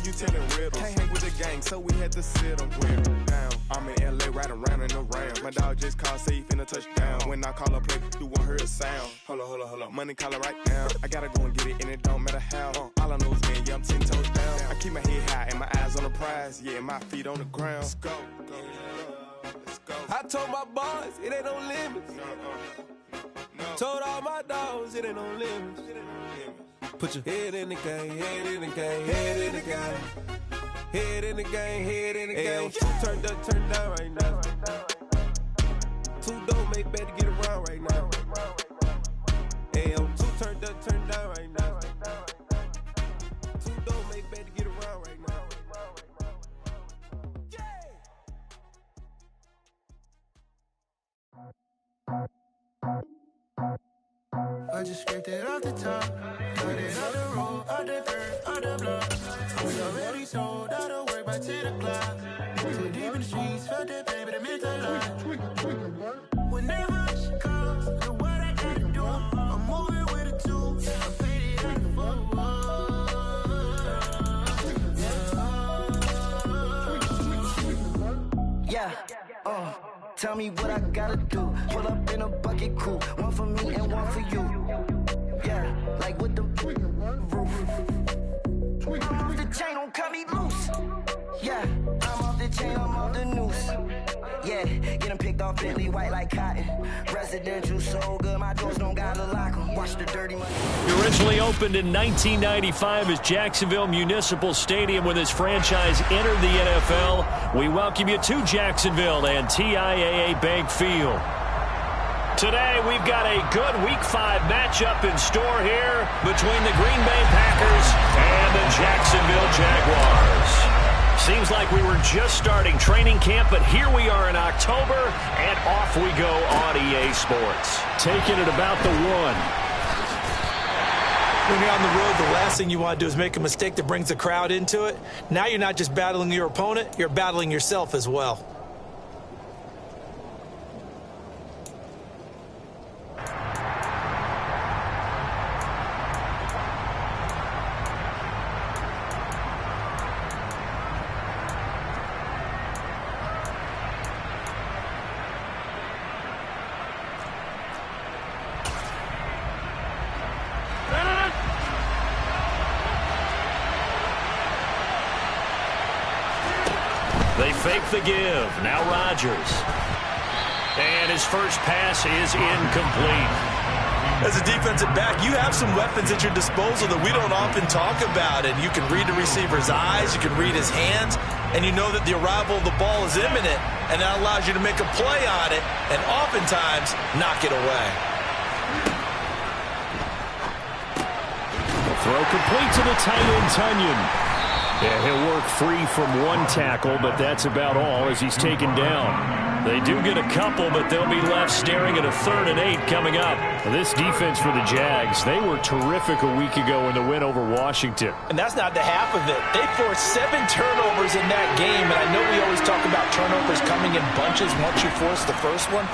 you telling riddles. Can't hang with the gang, so we had to sit them with down. I'm in LA, riding around in the round. My dog just called, say he finna touchdown. When I call a play, you won't hear a sound. Hold up. Money calling right now. I gotta go and get it, and it don't matter how. All I know is win, yeah, I'm 10 toes down. I keep my head high and my eyes on the prize. Yeah, and my feet on the ground. Let's go. Let's go. I told my boys, it ain't no limits. No. Told all my dogs, it ain't no limits. Put your head in the game, head in the game, head in the game. Head in the game, head in the game. Two turned up, turned down right now. Two don't make better get around right now. Hey, I'm two turned up, turned down right now. Two don't make better get around right now. I just scraped it off the top, cut it out the road, out the dirt, out the block. We already sold out of work by 10 o'clock. Too deep in the streets, felt that pain, but it meant a lot. Whenever she calls, do what I gotta do. I'm moving with a two, I paid it out the boat. Yeah, tell me what I gotta do. Pull up in a bucket crew, one for me and one for you. Yeah, like with the roof. I'm off the chain, don't cut me loose. Yeah, I'm off the chain, I'm off the noose. Yeah, getting picked off Bentley white like cotton. Residential so good, my doors don't gotta lock them. Watch the dirty money. He originally opened in 1995 as Jacksonville Municipal Stadium when his franchise entered the NFL. We welcome you to Jacksonville and TIAA Bank Field. Today, we've got a good Week 5 matchup in store here between the Green Bay Packers and the Jacksonville Jaguars. Seems like we were just starting training camp, but here we are in October, and off we go on EA Sports. Taking it about the 1. When you're on the road, the last thing you want to do is make a mistake that brings the crowd into it. Now you're not just battling your opponent, you're battling yourself as well. They fake the give. Now Rodgers. And his first pass is incomplete. As a defensive back, you have some weapons at your disposal that we don't often talk about. And you can read the receiver's eyes, you can read his hands, and you know that the arrival of the ball is imminent, and that allows you to make a play on it and oftentimes knock it away. The throw complete to the tight end, Tunyon. Yeah, he'll work free from one tackle, but that's about all as he's taken down. They do get a couple, but they'll be left staring at a 3rd and 8 coming up. This defense for the Jags, they were terrific a week ago in the win over Washington. And that's not the half of it. They forced 7 turnovers in that game, and I know we always talk about turnovers coming in bunches once you force the first one.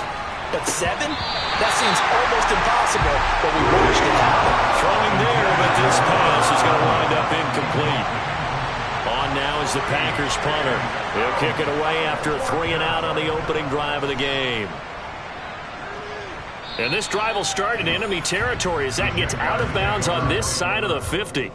But 7? That seems almost impossible, but we watched it happen. Throwing there, but this pass is going to wind up incomplete. On now is the Packers punter. He'll kick it away after a 3 and out on the opening drive of the game. And this drive will start in enemy territory as that gets out of bounds on this side of the 50.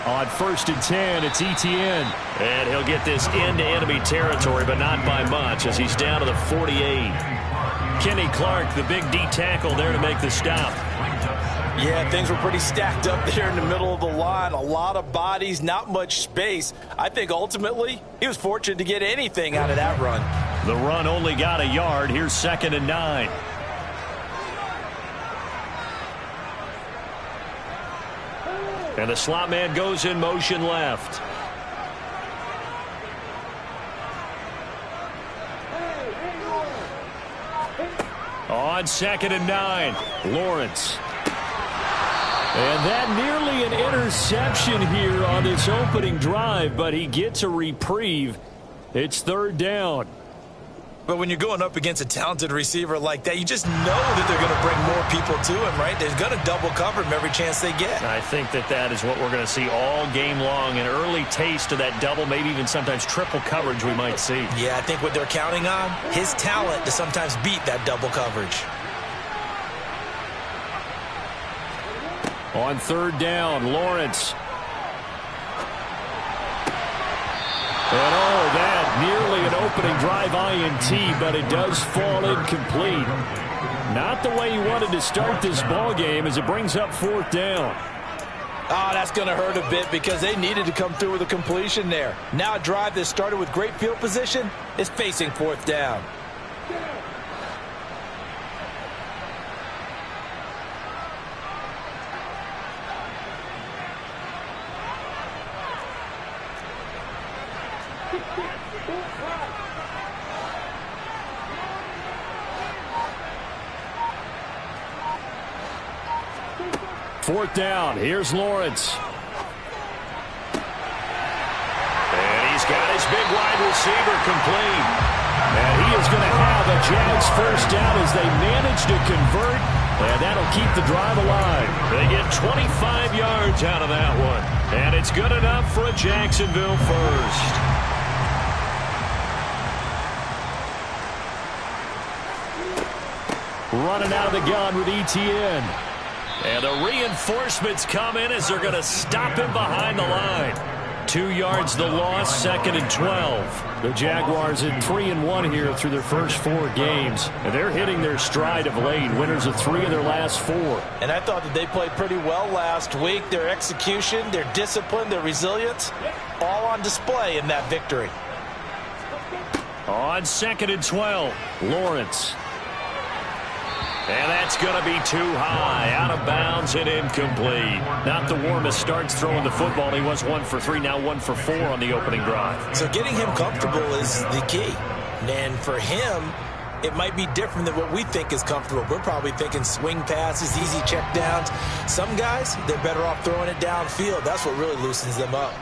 On 1st and 10, it's Etienne. And he'll get this into enemy territory, but not by much as he's down to the 48. Kenny Clark, the big D tackle there to make the stop. Yeah, things were pretty stacked up there in the middle of the line. A lot of bodies, not much space. I think ultimately he was fortunate to get anything out of that run. The run only got a yard. Here's 2nd and 9. And the slot man goes in motion left. On 2nd and 9, Lawrence. And that nearly an interception here on this opening drive, but he gets a reprieve. It's third down. But when you're going up against a talented receiver like that, you just know that they're going to bring more people to him, right? They're going to double cover him every chance they get. I think that is what we're going to see all game long, an early taste of that double, maybe even sometimes triple coverage we might see. Yeah, I think what they're counting on, his talent to sometimes beat that double coverage. On third down, Lawrence. And that nearly an opening drive INT, but it does fall incomplete. Not the way he wanted to start this ball game as it brings up fourth down. Oh, that's going to hurt a bit because they needed to come through with a completion there. Now a drive that started with great field position is facing fourth down. Fourth down. Here's Lawrence. And he's got his big wide receiver complete. And he is going to have a Jags first down as they manage to convert. And that'll keep the drive alive. They get 25 yards out of that one. And it's good enough for a Jacksonville first. Running out of the gun with Etienne. And the reinforcements come in as they're going to stop him behind the line. 2 yards the loss, second and 12. The Jaguars at 3-1 here through their first 4 games. And they're hitting their stride of late, winners of 3 of their last 4. And I thought that they played pretty well last week. Their execution, their discipline, their resilience, all on display in that victory. On second and 12, Lawrence. And that's going to be too high, out of bounds and incomplete. Not the warmest starts throwing the football. He was 1 for 3, now 1 for 4 on the opening drive. So getting him comfortable is the key. And for him, it might be different than what we think is comfortable. We're probably thinking swing passes, easy check downs. Some guys, they're better off throwing it downfield. That's what really loosens them up.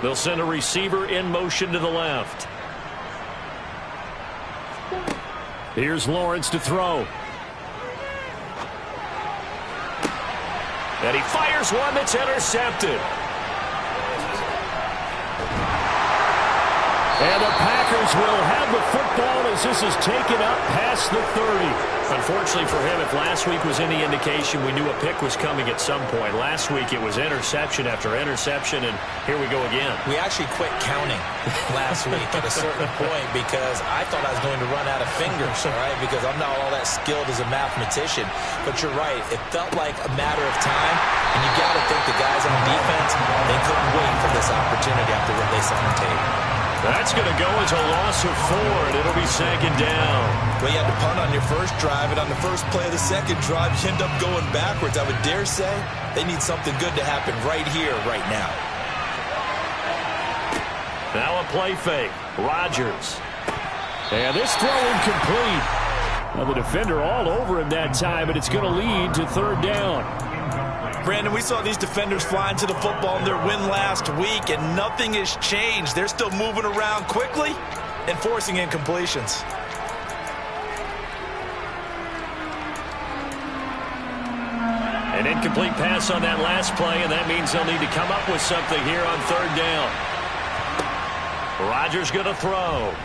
They'll send a receiver in motion to the left. Here's Lawrence to throw. And he fires one that's intercepted. And the Packers will have the football as this is taken up past the 30. Unfortunately for him, if last week was any indication, we knew a pick was coming at some point. Last week it was interception after interception, and here we go again. We actually quit counting last week at a certain point because I thought I was going to run out of fingers, all right, because I'm not all that skilled as a mathematician. But you're right. It felt like a matter of time, and you got to think the guys on defense, they couldn't wait for this opportunity after what they saw on tape. That's going to go as a loss of 4, and it'll be second down. Well, you had to punt on your first drive, and on the first play of the second drive, you end up going backwards. I would dare say they need something good to happen right here, right now. Now a play fake. Rodgers. And this throw incomplete. Well, the defender all over him that time, but it's going to lead to third down. Brandon, we saw these defenders flying to the football in their win last week, and nothing has changed. They're still moving around quickly and forcing incompletions. An incomplete pass on that last play, and that means they'll need to come up with something here on third down. Rodgers going to throw.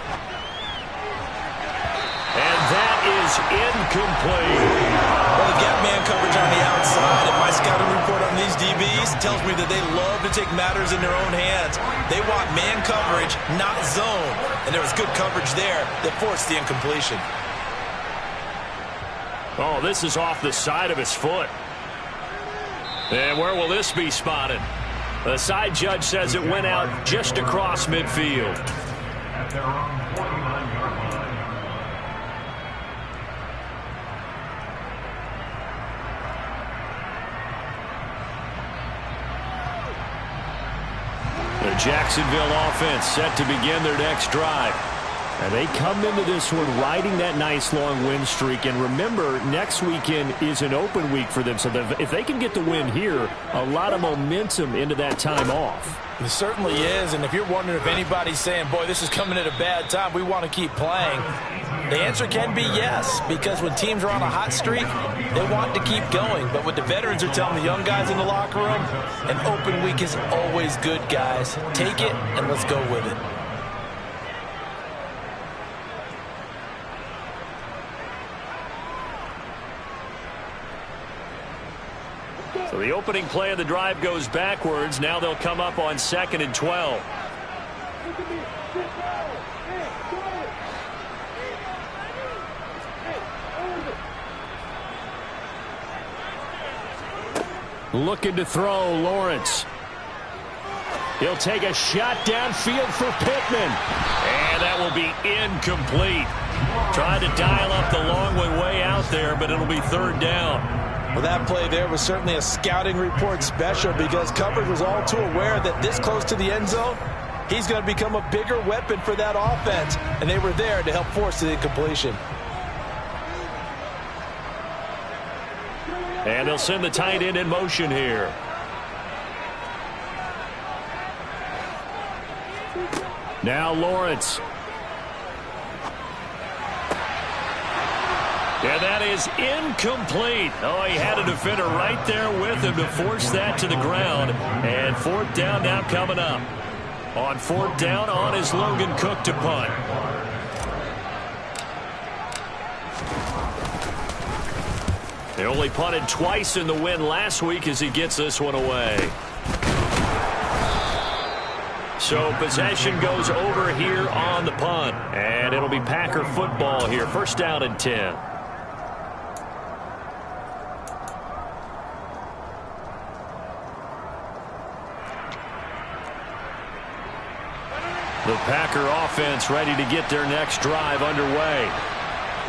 And that is incomplete. Well, the gap man coverage on the outside, and my scouting report on these DBs tells me that they love to take matters in their own hands. They want man coverage, not zone. And there was good coverage there that forced the incompletion. Oh, this is off the side of his foot. And where will this be spotted? The side judge says it went out just across midfield. At their own 49-yard line. The Jacksonville offense set to begin their next drive. And they come into this one riding that nice long win streak. And remember, next weekend is an open week for them. So if they can get the win here, a lot of momentum into that time off. It certainly is. And if you're wondering if anybody's saying, boy, this is coming at a bad time, we want to keep playing, the answer can be yes. Because when teams are on a hot streak, they want to keep going. But what the veterans are telling the young guys in the locker room, an open week is always good, guys. Take it and let's go with it. So the opening play of the drive goes backwards. Now they'll come up on 2nd and 12. Looking to throw, Lawrence. He'll take a shot downfield for Pittman. And that will be incomplete. Tried to dial up the long way out there, but it'll be 3rd down. Well, that play there was certainly a scouting report special because coverage was all too aware that this close to the end zone, he's going to become a bigger weapon for that offense, and they were there to help force the incompletion. And they'll send the tight end in motion here. Now Lawrence. And that is incomplete. Oh, he had a defender right there with him to force that to the ground. And 4th down now coming up. On 4th down, on is Logan Cook to punt. They only punted twice in the win last week as he gets this one away. So possession goes over here on the punt. And it'll be Packer football here. 1st down and 10. The Packer offense ready to get their next drive underway.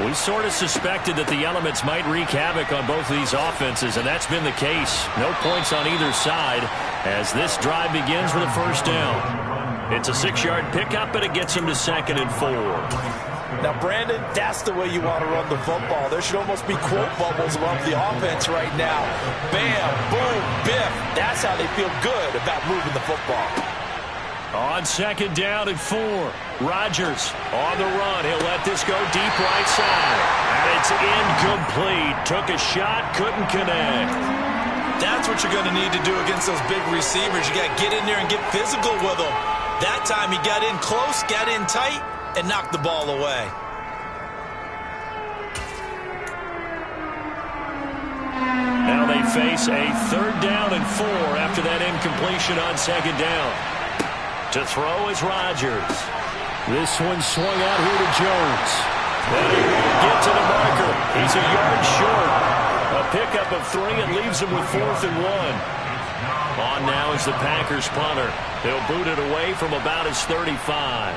We sort of suspected that the elements might wreak havoc on both of these offenses, and that's been the case. No points on either side as this drive begins with a 1st down. It's a 6-yard pickup, and it gets them to 2nd and 4. Now, Brandon, that's the way you want to run the football. There should almost be quote bubbles above the offense right now. Bam, boom, biff. That's how they feel good about moving the football. On 2nd down and 4. Rodgers on the run. He'll let this go deep right side. And it's incomplete. Took a shot, couldn't connect. That's what you're going to need to do against those big receivers. You got to get in there and get physical with them. That time he got in close, got in tight, and knocked the ball away. Now they face a 3rd down and 4 after that incompletion on 2nd down. To throw is Rodgers. This one swung out here to Jones. And he won't get to the marker. He's a yard short. A pickup of 3 and leaves him with 4th and 1. On now is the Packers punter. He'll boot it away from about his 35.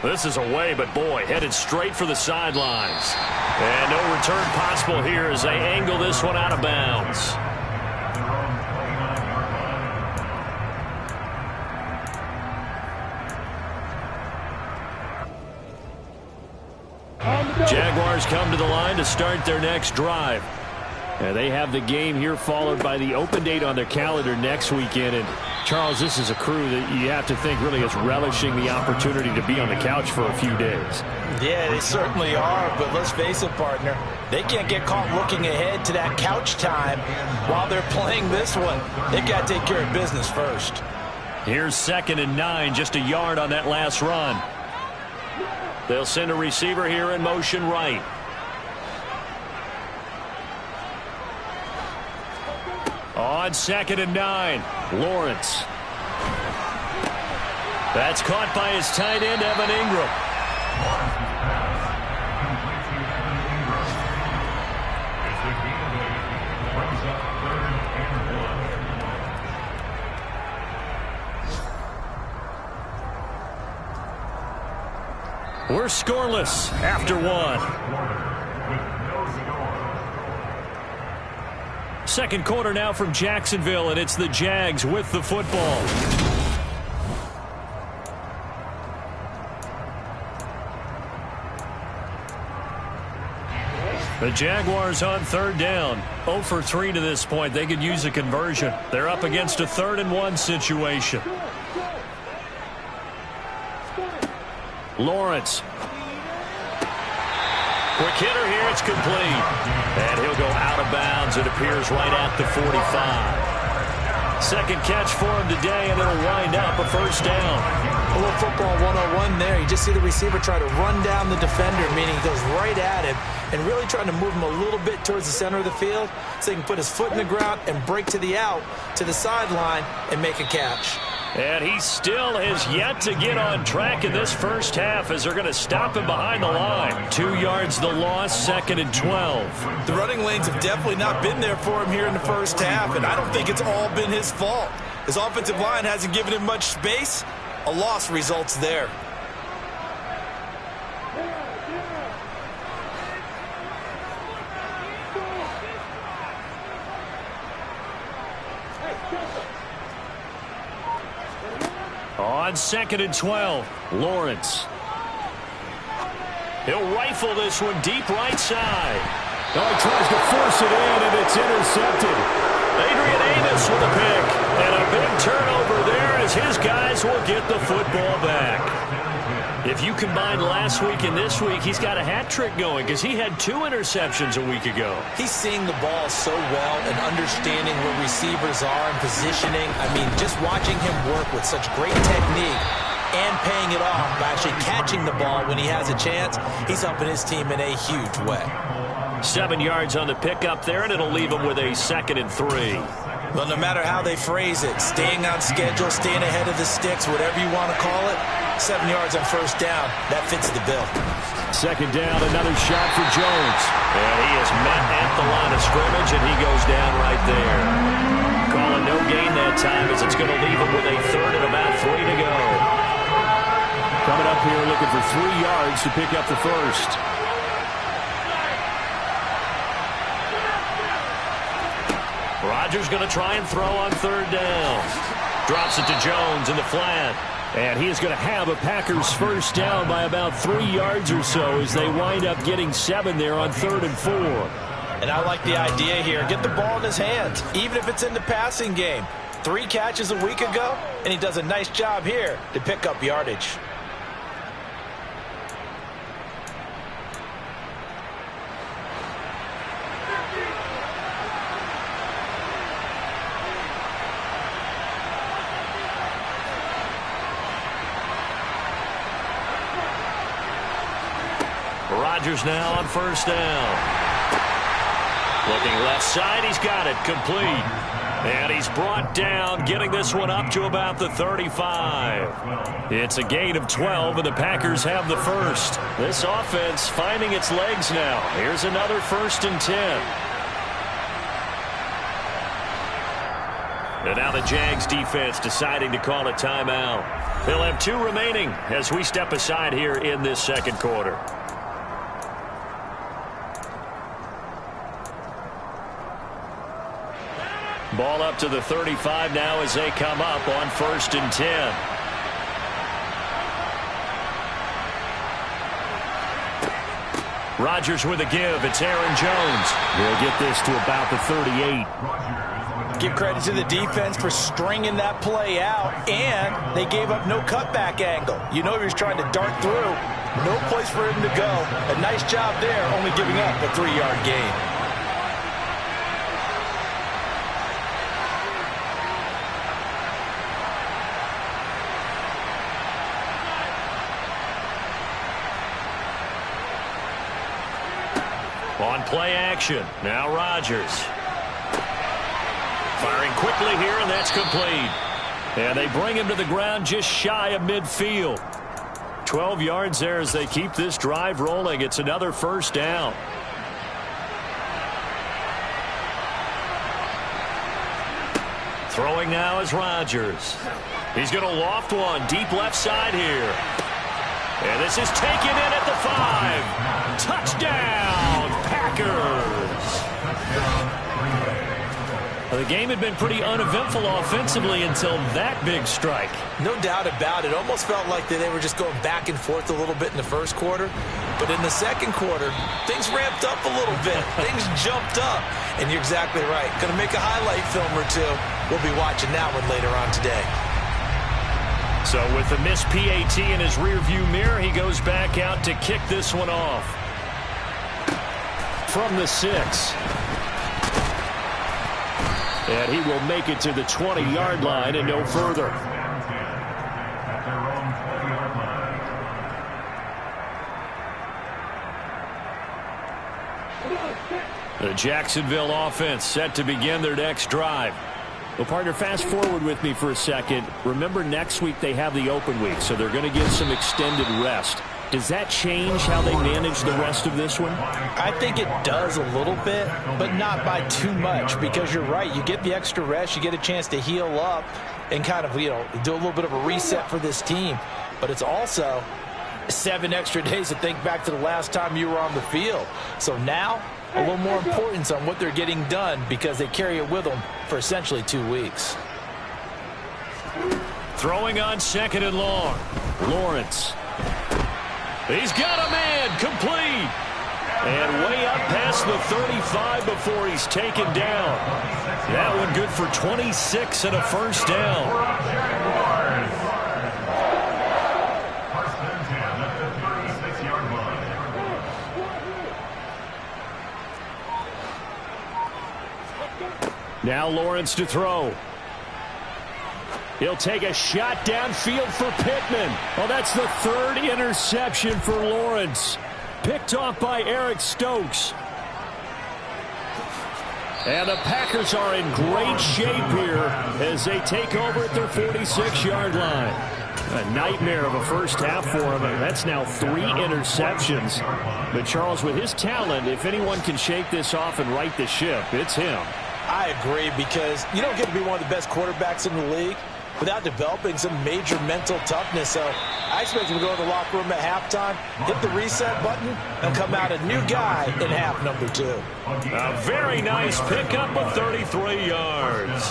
This is away, but boy, headed straight for the sidelines. And no return possible here as they angle this one out of bounds. Jaguars come to the line to start their next drive. And they have the game here followed by the open date on their calendar next weekend. And Charles, this is a crew that you have to think really is relishing the opportunity to be on the couch for a few days. Yeah, they certainly are, but let's face it, partner. They can't get caught looking ahead to that couch time while they're playing this one. They've got to take care of business first. Here's 2nd and 9, just a yard on that last run. They'll send a receiver here in motion right. On 2nd and 9, Lawrence. That's caught by his tight end, Evan Ingram. We're scoreless after 1. Second quarter now from Jacksonville, and it's the Jags with the football. The Jaguars on third down. 0 for 3 to this point. They could use a conversion. They're up against a 3rd-and-1 situation. Lawrence. Quick hitter here. It's complete. And he'll go out of bounds. It appears right at the 45. Second catch for him today, and it'll wind up a first down. A little football 101 there. You just see the receiver try to run down the defender, meaning he goes right at him and really trying to move him a little bit towards the center of the field so he can put his foot in the ground and break to the out, to the sideline, and make a catch. And he still has yet to get on track in this first half as they're going to stop him behind the line. 2 yards the loss, 2nd and 12. The running lanes have definitely not been there for him here in the first half, and I don't think it's all been his fault. His offensive line hasn't given him much space. A loss results there. On 2nd and 12, Lawrence. He'll rifle this one deep right side. Oh, he tries to force it in, and it's intercepted. Adrian Amos with a pick. And a big turnover there as his guys will get the football back. If you combine last week and this week, he's got a hat trick going because he had 2 interceptions a week ago. He's seeing the ball so well and understanding where receivers are and positioning. I mean, just watching him work with such great technique and paying it off by actually catching the ball when he has a chance, he's helping his team in a huge way. 7 yards on the pickup there, and it'll leave him with a 2nd and 3. Well, no matter how they phrase it, staying on schedule, staying ahead of the sticks, whatever you want to call it, 7 yards on first down, that fits the bill. 2nd down, another shot for Jones. And he is met at the line of scrimmage, and he goes down right there. Calling no gain that time as it's going to leave him with a 3rd and about 3 to go. Coming up here looking for 3 yards to pick up the first. Rodgers going to try and throw on 3rd down. Drops it to Jones in the flat. And he is going to have a Packers first down by about 3 yards or so as they wind up getting 7 there on 3rd and 4. And I like the idea here. Get the ball in his hands, even if it's in the passing game. 3 catches a week ago, and he does a nice job here to pick up yardage. Rodgers now on first down. Looking left side, he's got it complete. And he's brought down, getting this one up to about the 35. It's a gain of 12, and the Packers have the first. This offense finding its legs now. Here's another 1st and 10. And now the Jags defense deciding to call a timeout. They'll have 2 remaining as we step aside here in this 2nd quarter. Ball up to the 35 now as they come up on 1st and 10. Rodgers with a give. It's Aaron Jones. He'll get this to about the 38. Give credit to the defense for stringing that play out, and they gave up no cutback angle. You know he was trying to dart through. No place for him to go. A nice job there, only giving up a 3-yard gain. On play action, now Rodgers. Firing quickly here, and that's complete. And they bring him to the ground just shy of midfield. 12 yards there as they keep this drive rolling. It's another first down. Throwing now is Rodgers. He's going to loft one deep left side here. And this is taken in at the 5. Touchdown, Packers. Well, the game had been pretty uneventful offensively until that big strike. No doubt about it. Almost felt like they were just going back and forth a little bit in the first quarter. But in the second quarter, things ramped up a little bit. Things jumped up. And you're exactly right. Going to make a highlight film or two. We'll be watching that one later on today. So with the missed PAT in his rearview mirror, he goes back out to kick this one off. From the 6. And he will make it to the 20-yard line and no further. The Jacksonville offense set to begin their next drive. Well, partner, fast forward with me for a second. Remember, next week they have the open week, so they're going to get some extended rest. Does that change how they manage the rest of this one? I think it does a little bit, but not by too much, because you're right. You get the extra rest. You get a chance to heal up and kind of, do a little bit of a reset for this team. But it's also 7 extra days to think back to the last time you were on the field. So now, a little more importance on what they're getting done because they carry it with them for essentially 2 weeks. Throwing on 2nd and long. Lawrence. He's got a man, complete. And way up past the 35 before he's taken down. That one good for 26 and a first down. Now Lawrence to throw. He'll take a shot downfield for Pittman. Oh, that's the 3rd interception for Lawrence. Picked off by Eric Stokes. And the Packers are in great shape here as they take over at their 46-yard line. A nightmare of a first half for him. That's now 3 interceptions. But Charles, with his talent, if anyone can shake this off and right the ship, it's him. I agree, because you don't get to be one of the best quarterbacks in the league without developing some major mental toughness. So I expect him to go to the locker room at halftime, hit the reset button, and come out a new guy in half number 2. A very nice pickup of 33 yards.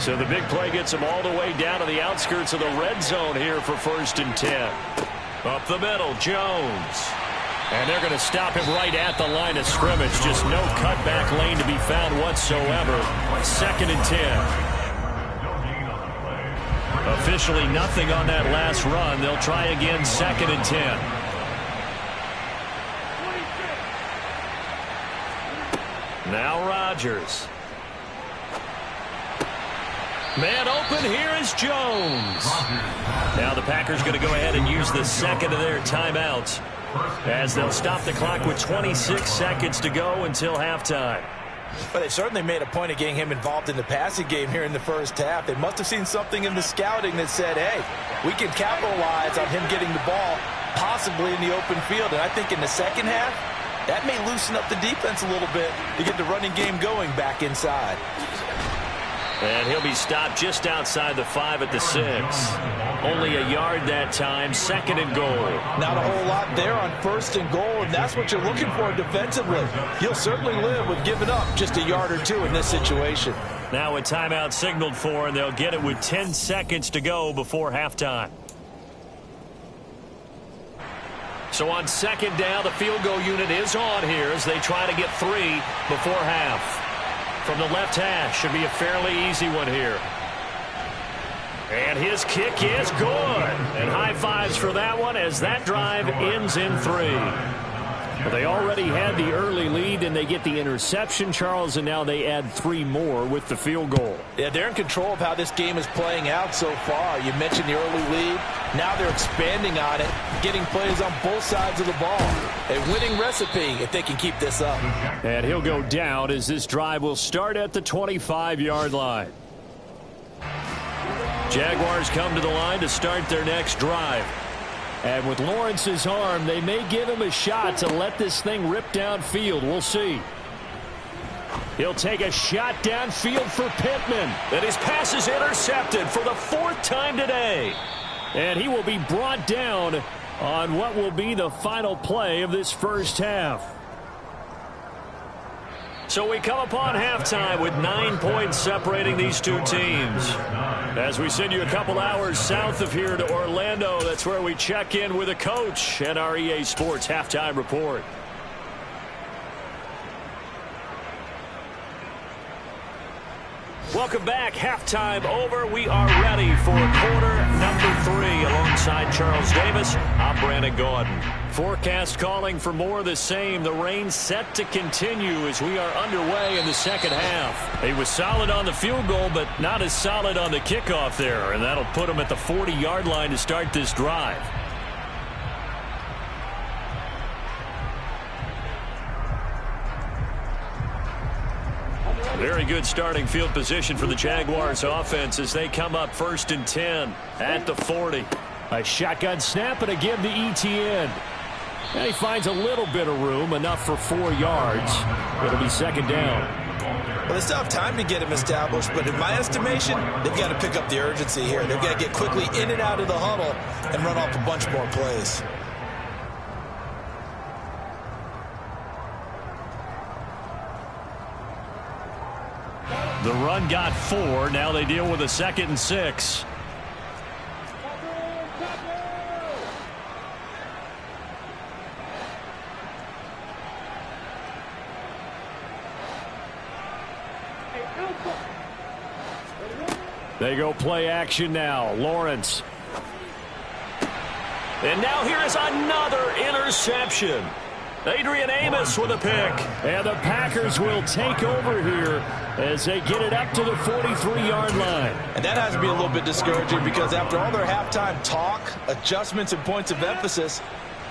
So the big play gets him all the way down to the outskirts of the red zone here for 1st and 10. Up the middle, Jones. And they're going to stop him right at the line of scrimmage. Just no cutback lane to be found whatsoever. 2nd and 10. Officially nothing on that last run. They'll try again 2nd and 10. Now Rodgers. Man open, here is Jones. Now the Packers going to go ahead and use the 2nd of their timeouts, as they'll stop the clock with 26 seconds to go until halftime. But they certainly made a point of getting him involved in the passing game here in the first half. They must have seen something in the scouting that said, hey, we can capitalize on him getting the ball possibly in the open field. And I think in the second half, that may loosen up the defense a little bit to get the running game going back inside. And he'll be stopped just outside the 5 at the 6. Only a yard that time, 2nd and goal. Not a whole lot there on 1st and goal, and that's what you're looking for defensively. You'll certainly live with giving up just a yard or 2 in this situation. Now a timeout signaled for, and they'll get it with 10 seconds to go before halftime. So on 2nd down, the field goal unit is on here as they try to get 3 before half. From the left hash, should be a fairly easy one here. And his kick is good. And high fives for that one as that drive ends in 3. Well, they already had the early lead, and they get the interception, Charles, and now they add 3 more with the field goal. Yeah, they're in control of how this game is playing out so far. You mentioned the early lead. Now they're expanding on it, getting plays on both sides of the ball. A winning recipe if they can keep this up. And he'll go down as this drive will start at the 25-yard line. Jaguars come to the line to start their next drive. And with Lawrence's arm, they may give him a shot to let this thing rip downfield. We'll see. He'll take a shot downfield for Pittman. And his pass is intercepted for the 4th time today. And he will be brought down on what will be the final play of this first half. So we come upon halftime with 9 points separating these two teams. As we send you a couple hours south of here to Orlando, that's where we check in with a coach and our EA Sports Halftime Report. Welcome back. Halftime over. We are ready for quarter number 3. Alongside Charles Davis, I'm Brandon Gaudin. Forecast calling for more of the same. The rain set to continue as we are underway in the second half. He was solid on the field goal, but not as solid on the kickoff there, and that'll put him at the 40-yard line to start this drive. Very good starting field position for the Jaguars offense as they come up 1st and 10 at the 40. A shotgun snap and a give to Etienne. And he finds a little bit of room, enough for 4 yards. It'll be second down. Well, they still have time to get him established, but in my estimation, they've got to pick up the urgency here. They've got to get quickly in and out of the huddle and run off a bunch more plays. The run got 4. Now they deal with a 2nd and 6. They go play action now. Lawrence. And now here is another interception. Adrian Amos with a pick. And the Packers will take over here as they get it up to the 43-yard line. And that has to be a little bit discouraging because after all their halftime talk, adjustments, and points of emphasis,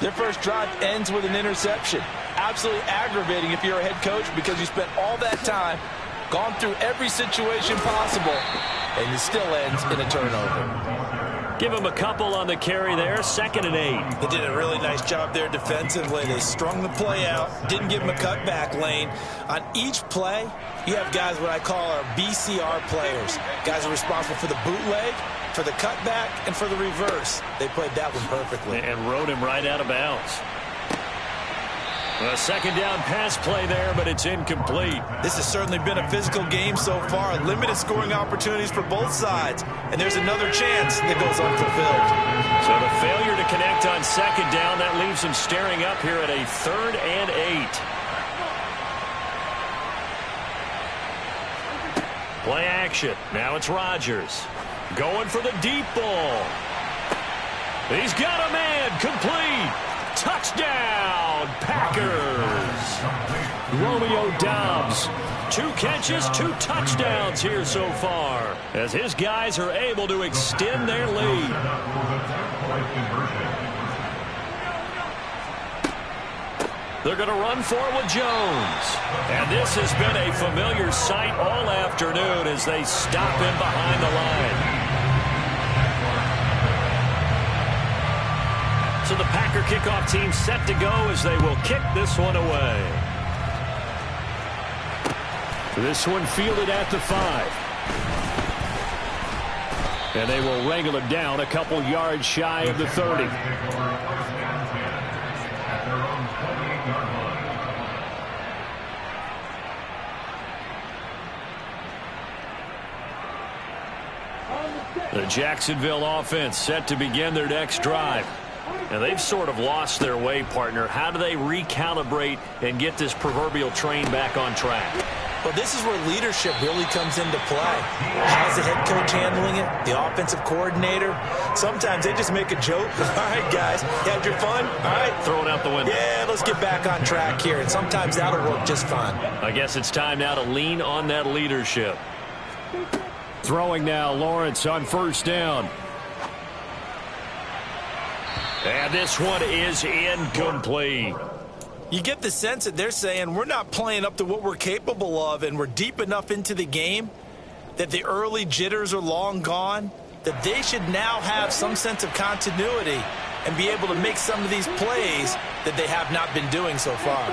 their first drive ends with an interception. Absolutely aggravating if you're a head coach because you spent all that time, gone through every situation possible, and it still ends in a turnover. Give him a couple on the carry there, 2nd and 8. They did a really nice job there defensively. They strung the play out, didn't give him a cutback lane. On each play, you have guys what I call our BCR players. Guys are responsible for the bootleg, for the cutback, and for the reverse. They played that one perfectly. And rode him right out of bounds. A second down pass play there, but it's incomplete. This has certainly been a physical game so far. Limited scoring opportunities for both sides. And there's another chance that goes unfulfilled. So the failure to connect on 2nd down, that leaves them staring up here at a 3rd and 8. Play action. Now it's Rodgers. Going for the deep ball. He's got a man. Complete. Touchdown, Packers. Romeo Doubs. 2 catches, 2 touchdowns here so far as his guys are able to extend their lead. They're going to run for it with Jones. And this has been a familiar sight all afternoon as they stop him behind the line. So the Packer kickoff team set to go as they will kick this one away. This one fielded at the 5. And they will wrangle it down a couple yards shy of the 30. The Jacksonville offense set to begin their next drive. And they've sort of lost their way, partner. How do they recalibrate and get this proverbial train back on track? Well, this is where leadership really comes into play. How's the head coach handling it? The offensive coordinator? Sometimes they just make a joke. All right, guys, you had your fun? All right. Throw it out the window. Yeah, let's get back on track here. And sometimes that'll work just fine. I guess it's time now to lean on that leadership. Throwing now, Lawrence on 1st down. And this one is incomplete. You get the sense that they're saying we're not playing up to what we're capable of, and we're deep enough into the game that the early jitters are long gone, that they should now have some sense of continuity and be able to make some of these plays that they have not been doing so far.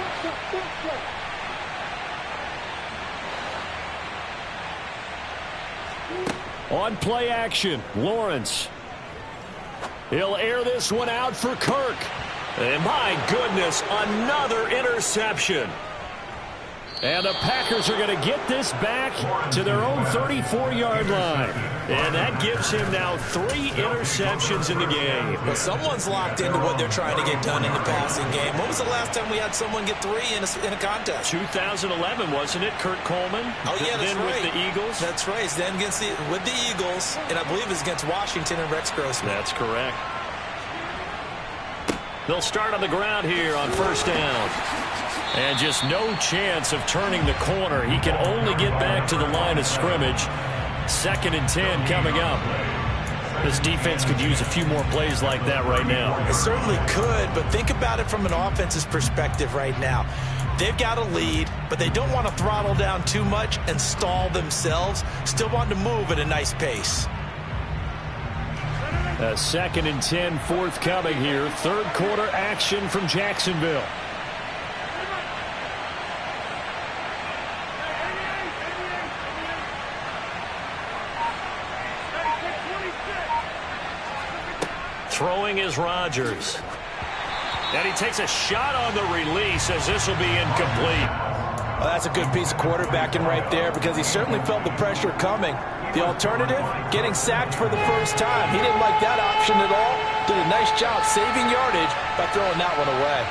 On play action, Lawrence. He'll air this one out for Kirk. And my goodness, another interception. And the Packers are going to get this back to their own 34-yard line. And that gives him now 3 interceptions in the game. Well, someone's locked into what they're trying to get done in the passing game. When was the last time we had someone get 3 in a contest? 2011, wasn't it? Kurt Coleman? Oh, yeah, that's then right. with the Eagles? That's right. It's then with the Eagles, and I believe it's against Washington and Rex Grossman. That's correct. They'll start on the ground here on first down. And just no chance of turning the corner. He can only get back to the line of scrimmage. 2nd and 10 coming up. This defense could use a few more plays like that right now. It certainly could, but think about it from an offense's perspective right now. They've got a lead, but they don't want to throttle down too much and stall themselves. Still want to move at a nice pace. 2nd and 10 forthcoming here. 3rd quarter action from Jacksonville. Throwing is Rodgers. And he takes a shot on the release as this will be incomplete. Well, that's a good piece of quarterbacking right there because he certainly felt the pressure coming. The alternative, getting sacked for the first time. He didn't like that option at all. Did a nice job saving yardage by throwing that one away.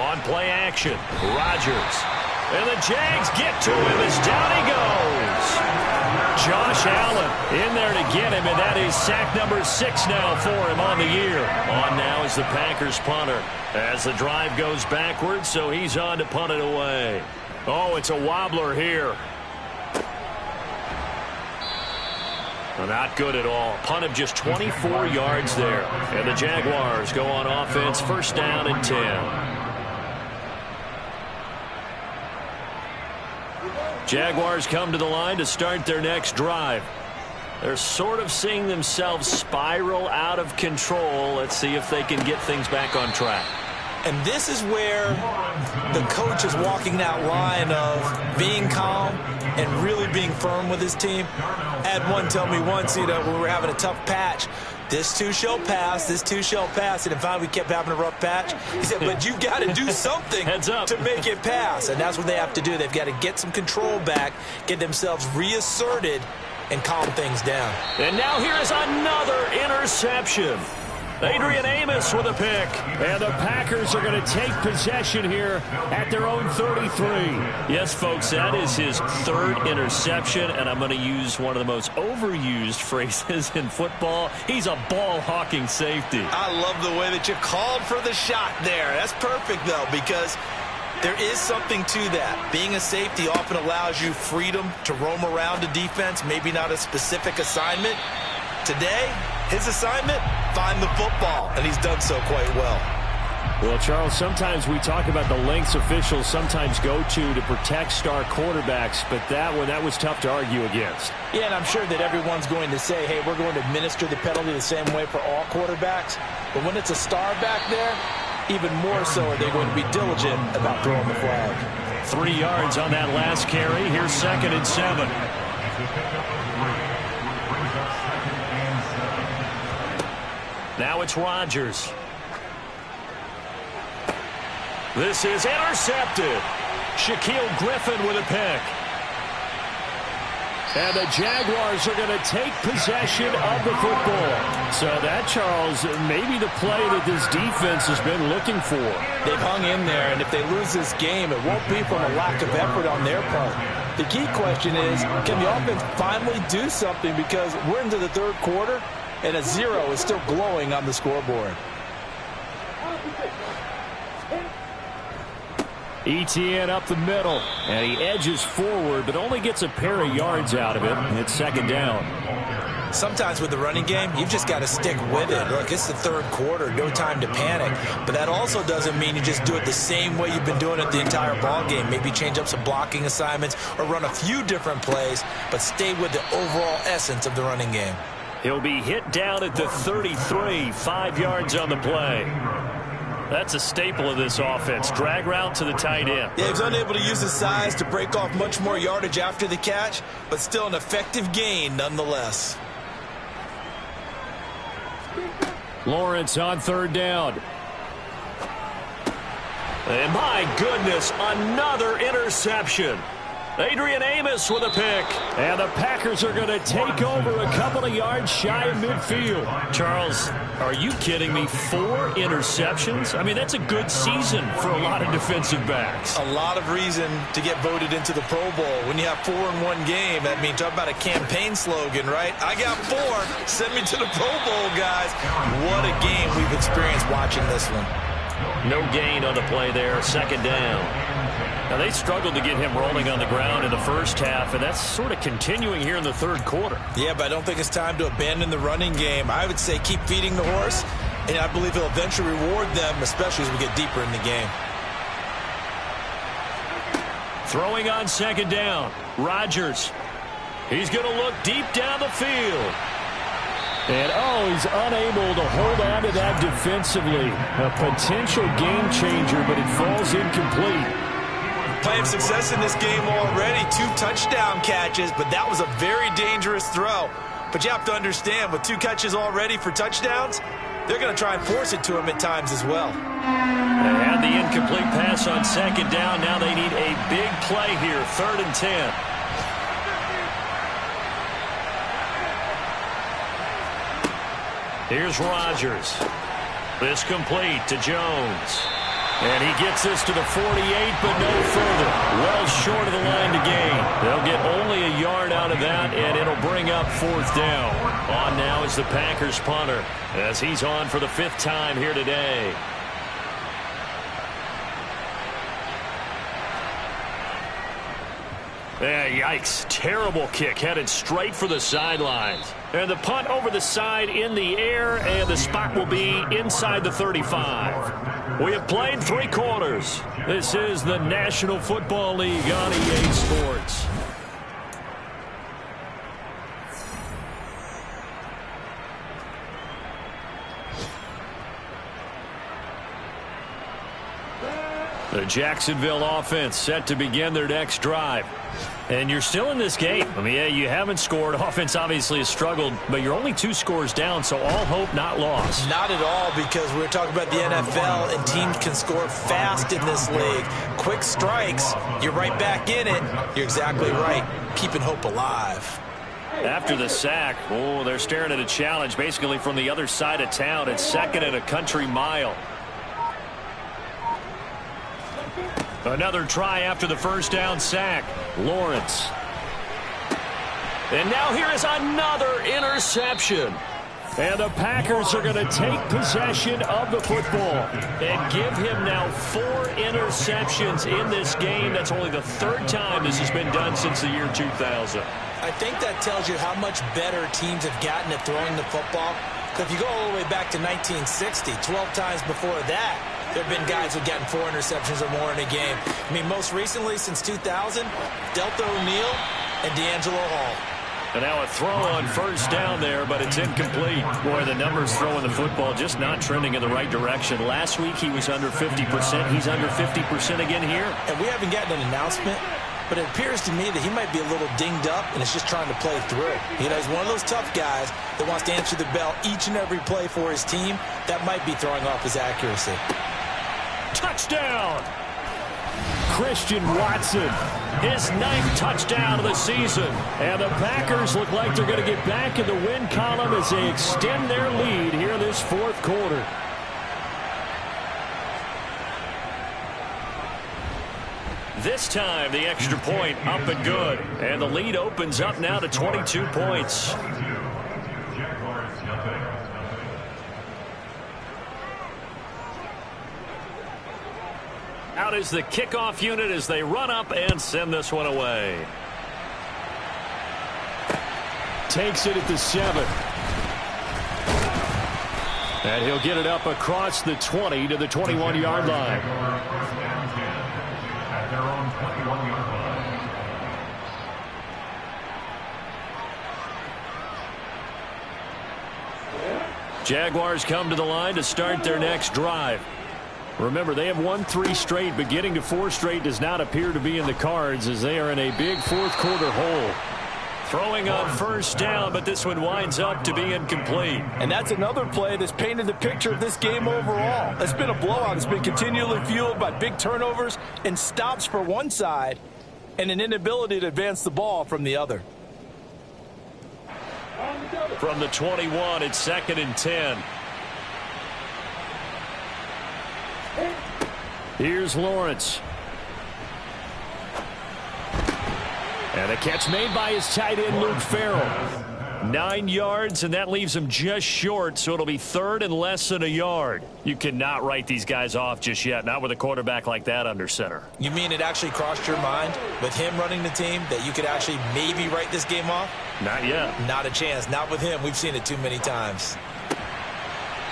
On play action, Rodgers. And the Jags get to him as down he goes. Josh Allen in there to get him, and that is sack number 6 now for him on the year. On now is the Packers punter as the drive goes backwards, so he's on to punt it away. Oh, it's a wobbler here. Well, not good at all. Punt of just 24 yards there. And the Jaguars go on offense, first down and 10. Jaguars come to the line to start their next drive. They're sort of seeing themselves spiral out of control. Let's see if they can get things back on track. And this is where the coach is walking that line of being calm and really being firm with his team. I had one tell me once, when we were having a tough patch, this too shall pass, this too shall pass. And finally we kept having a rough patch. He said, but you got to do something to make it pass. And that's what they have to do. They've got to get some control back, get themselves reasserted, and calm things down. And now here is another interception. Adrian Amos with a pick. And the Packers are going to take possession here at their own 33. Yes, folks, that is his 3rd interception, and I'm going to use one of the most overused phrases in football. He's a ball-hawking safety. I love the way that you called for the shot there. That's perfect, though, because there is something to that. Being a safety often allows you freedom to roam around a defense, maybe not a specific assignment. Today, his assignment, find the football, and he's done so quite well. Well, Charles, sometimes we talk about the lengths officials sometimes go to protect star quarterbacks, but that was tough to argue against. Yeah, and I'm sure that everyone's going to say, hey, we're going to administer the penalty the same way for all quarterbacks. But when it's a star back there, even more so are they going to be diligent about throwing the flag. 3 yards on that last carry. Here's 2nd and 7. Now it's Rodgers. This is intercepted. Shaquille Griffin with a pick. And the Jaguars are going to take possession of the football. So that, Charles, maybe the play that this defense has been looking for. They've hung in there, and if they lose this game, it won't be from a lack of effort on their part. The key question is, can the offense finally do something? Because we're into the 3rd quarter, and a 0 is still glowing on the scoreboard. Etienne up the middle, and he edges forward, but only gets a pair of yards out of it. It's 2nd down. Sometimes with the running game, you've just got to stick with it. Look, it's the 3rd quarter, no time to panic. But that also doesn't mean you just do it the same way you've been doing it the entire ball game. Maybe change up some blocking assignments or run a few different plays, but stay with the overall essence of the running game. He'll be hit down at the 33, 5 yards on the play. That's a staple of this offense. Drag route to the tight end. Yeah, he's unable to use his size to break off much more yardage after the catch, but still an effective gain nonetheless. Lawrence on 3rd down. And my goodness, another interception. Adrian Amos with a pick. And the Packers are going to take over a couple of yards shy of midfield. Charles, are you kidding me? 4 interceptions? I mean, that's a good season for a lot of defensive backs. A lot of reason to get voted into the Pro Bowl. When you have 4 in one game, that means talk about a campaign slogan, right? I got 4. Send me to the Pro Bowl, guys. What a game we've experienced watching this one. No gain on the play there. Second down. Now, they struggled to get him rolling on the ground in the first half, and that's sort of continuing here in the third quarter. Yeah, but I don't think it's time to abandon the running game. I would say keep feeding the horse, and I believe he'll eventually reward them, especially as we get deeper in the game. Throwing on second down, Rodgers. He's going to look deep down the field. And, he's unable to hold on to that defensively. A potential game changer, but it falls incomplete. Playing success in this game already. 2 touchdown catches, but that was a very dangerous throw. But you have to understand, with 2 catches already for touchdowns, they're going to try and force it to him at times as well. They had the incomplete pass on second down. Now they need a big play here, 3rd and 10. Here's Rodgers. This complete to Jones. And he gets this to the 48, but no further. Well short of the line to gain. They'll get only a yard out of that, and it'll bring up 4th down. On now is the Packers punter, as he's on for the 5th time here today. Yikes. Terrible kick headed straight for the sidelines. And the punt over the side in the air, and the spot will be inside the 35. We have played 3 quarters. This is the National Football League on EA Sports. The Jacksonville offense set to begin their next drive. And you're still in this game. I mean, yeah, you haven't scored. Offense obviously has struggled, but you're only 2 scores down, so all hope not lost. Not at all, because we're talking about the NFL, and teams can score fast in this league. Quick strikes, you're right back in it. You're exactly right. Keeping hope alive. After the sack, they're staring at a challenge basically from the other side of town. It's 2nd and a country mile. Another try after the first down sack. Lawrence. And now here is another interception. And the Packers are going to take possession of the football and give him now 4 interceptions in this game. That's only the 3rd time this has been done since the year 2000. I think that tells you how much better teams have gotten at throwing the football. If you go all the way back to 1960, 12 times before that, there have been guys who've gotten 4 interceptions or more in a game. I mean, most recently, since 2000, Delta O'Neal and D'Angelo Hall. And now a throw on first down there, but it's incomplete. Boy, the numbers throwing the football just not trending in the right direction. Last week he was under 50%. He's under 50% again here. And we haven't gotten an announcement, but it appears to me that he might be a little dinged up and is just trying to play through. You know, he's one of those tough guys that wants to answer the bell each and every play for his team. That might be throwing off his accuracy. Touchdown! Christian Watson, his 9th touchdown of the season. And the Packers look like they're going to get back in the win column as they extend their lead here in this 4th quarter. This time, the extra point up and good. And the lead opens up now to 22 points. Out is the kickoff unit as they run up and send this one away. Takes it at the 7. And he'll get it up across the 20 to the 21-yard line. At their own 21-yard line. Jaguars come to the line to start their next drive. Remember, they have won 3 straight, but getting to 4 straight does not appear to be in the cards as they are in a big 4th quarter hole. Throwing on first down, but this one winds up to be incomplete. And that's another play that's painted the picture of this game overall. It's been a blowout. It's been continually fueled by big turnovers and stops for one side and an inability to advance the ball from the other. From the 21, it's 2nd and 10. Here's Lawrence. And a catch made by his tight end, Luke Farrell. 9 yards, and that leaves him just short, so it'll be 3rd and less than a yard. You cannot write these guys off just yet, not with a quarterback like that under center. You mean it actually crossed your mind with him running the team that you could actually maybe write this game off? Not yet. Not a chance. Not with him. We've seen it too many times.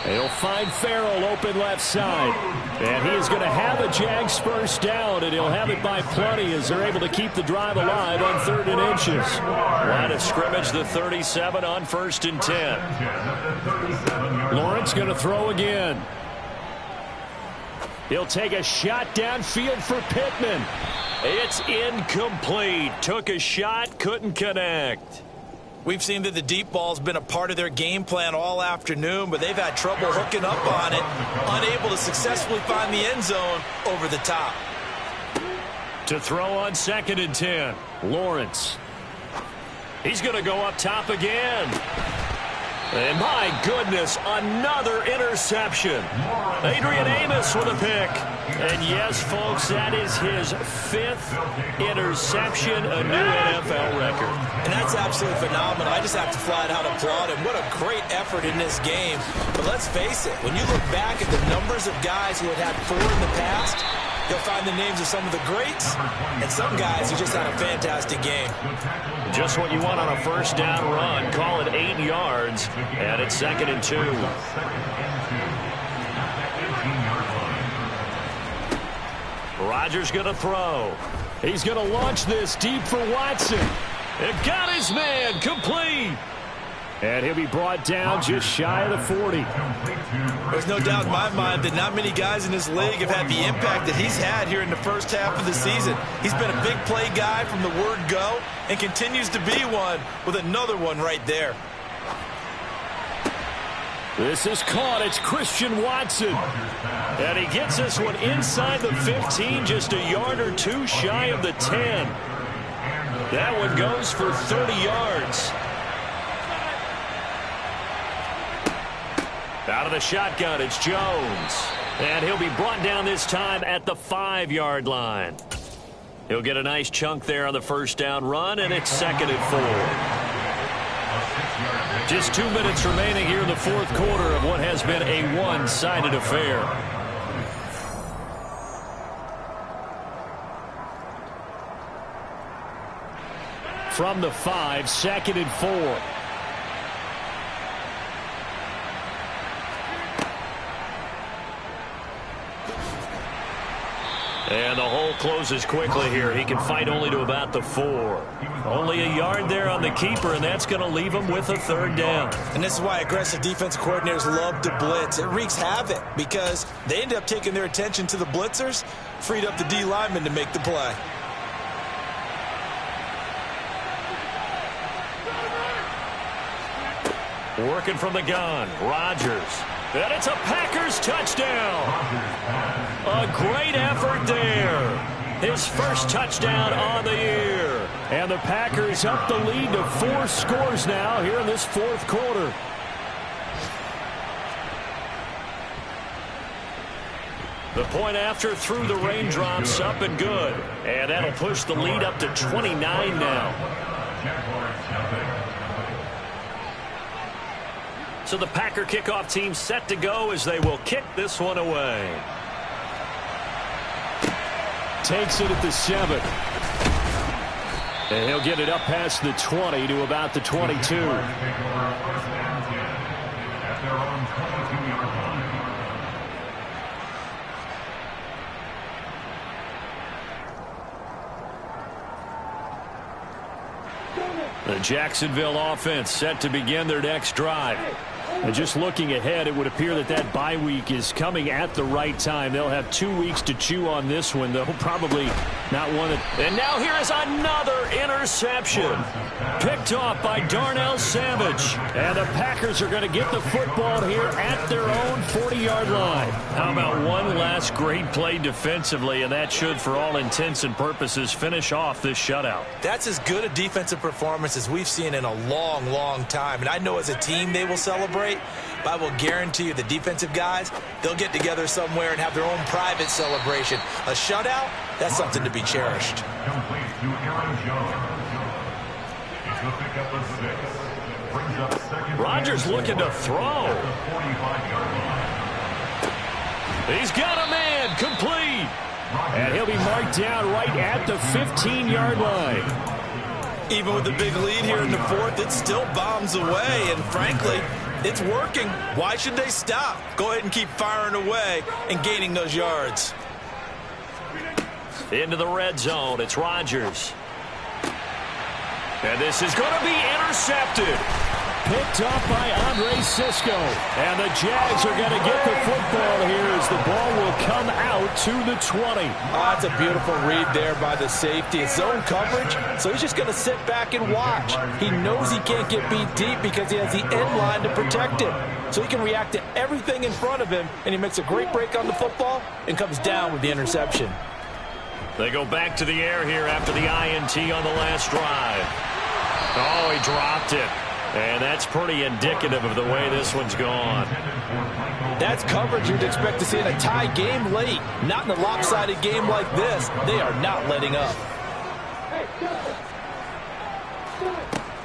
He'll find Farrell open left side. And he is going to have a Jags first down, and he'll have it by plenty as they're able to keep the drive alive on 3rd and inches. Line of scrimmage, the 37 on 1st and 10. Lawrence going to throw again. He'll take a shot downfield for Pittman. It's incomplete. Took a shot, couldn't connect. We've seen that the deep ball's been a part of their game plan all afternoon, but they've had trouble hooking up on it, unable to successfully find the end zone over the top. To throw on 2nd and 10, Lawrence. He's going to go up top again. And my goodness, another interception. Adrian Amos with a pick. And yes, folks, that is his 5th interception, a new NFL record. And that's absolutely phenomenal. I just have to flat out applaud him. What a great effort in this game. But let's face it, when you look back at the numbers of guys who had 4 in the past, you'll find the names of some of the greats and some guys who just had a fantastic game. Just what you want on a first down run. Call it 8 yards, and it's 2nd and 2. Rodgers going to throw. He's going to launch this deep for Watson. It got his man complete. And he'll be brought down just shy of the 40. There's no doubt in my mind that not many guys in this league have had the impact that he's had here in the first half of the season. He's been a big play guy from the word go and continues to be one with another one right there. This is caught. It's Christian Watson. And he gets this one inside the 15, just a yard or two shy of the 10. That one goes for 30 yards. Out of the shotgun, it's Jones. And he'll be brought down this time at the 5-yard line. He'll get a nice chunk there on the first down run, and it's 2nd and 4. Just 2 minutes remaining here in the fourth quarter of what has been a one-sided affair. From the 5, 2nd and 4. And the hole closes quickly here. He can fight only to about the 4. Only a yard there on the keeper, and that's going to leave him with a 3rd down. And this is why aggressive defensive coordinators love to blitz. It wreaks havoc because they end up taking their attention to the blitzers, freed up the D lineman to make the play. Working from the gun, Rodgers. And it's a Packers touchdown. A great effort there. His first touchdown on the year. And the Packers up the lead to 4 scores now here in this fourth quarter. The point after through the raindrops, up and good. And that'll push the lead up to 29 now. So the Packer kickoff team set to go as they will kick this one away. Takes it at the 7. And he'll get it up past the 20 to about the 22. The Jacksonville offense set to begin their next drive. And just looking ahead, it would appear that bye week is coming at the right time. They'll have 2 weeks to chew on this one. They'll probably not want it. And now here is another interception. Picked off by Darnell Savage. And the Packers are going to get the football here at their own 40-yard line. How about one last great play defensively, and that should, for all intents and purposes, finish off this shutout. That's as good a defensive performance as we've seen in a long, long time. And I know as a team they will celebrate, but I will guarantee you the defensive guys, they'll get together somewhere and have their own private celebration. A shutout, that's something to be cherished. Complete to Aaron Jones. It's the pickup of 6. Brings up second. Rodgers looking to throw. At the 45-yard line. He's got a man, complete. And he'll be marked down right at the 15-yard line. Even with the big lead here in the fourth, it still bombs away, and frankly, it's working. Why should they stop? Go ahead and keep firing away and gaining those yards. Into the red zone, it's Rodgers. And this is going to be intercepted. Picked off by Andre Cisco. And the Jags are going to get the football here as the ball will come out to the 20. That's a beautiful read there by the safety. It's zone coverage, so he's just going to sit back and watch. He knows he can't get beat deep because he has the end line to protect him. So he can react to everything in front of him, and he makes a great break on the football and comes down with the interception. They go back to the air here after the INT on the last drive. Oh, he dropped it. And that's pretty indicative of the way this one's gone. That's coverage you'd expect to see in a tie game late. Not in a lopsided game like this. They are not letting up.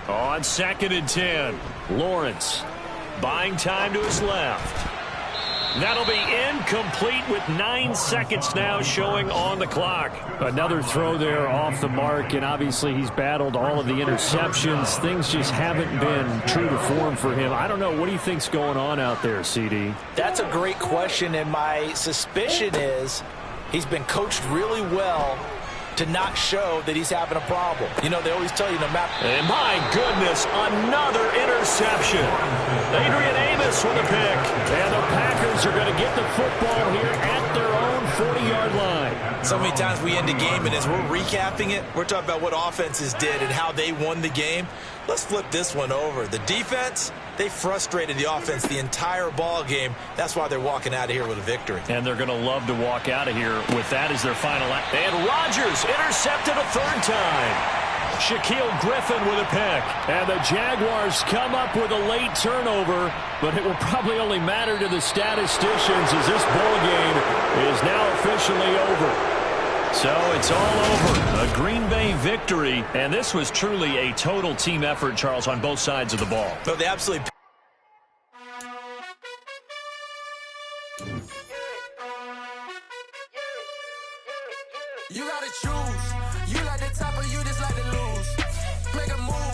On 2nd and 10, Lawrence buying time to his left. That'll be incomplete with 9 seconds now showing on the clock. Another throw there off the mark, and obviously he's battled all of the interceptions. Things just haven't been true to form for him. I don't know. What do you think's going on out there, CD? That's a great question, and my suspicion is he's been coached really well to not show that he's having a problem. You know, they always tell you no matter. And my goodness, another interception. Adrian Amos with a pick. And the Packers are going to get the football here at their own 40-yard line. So many times we end a game, and as we're recapping it, we're talking about what offenses did and how they won the game. Let's flip this one over. The defense, they frustrated the offense the entire ball game. That's why they're walking out of here with a victory. And they're going to love to walk out of here with that as their final act. And Rodgers intercepted a 3rd time. Shaquille Griffin with a pick. And the Jaguars come up with a late turnover, but it will probably only matter to the statisticians as this ball game is now officially over. So it's all over. A Green Bay victory, and this was truly a total team effort, Charles, on both sides of the ball. So they absolutely. You gotta choose. You like the top or you just like to lose. Make a move.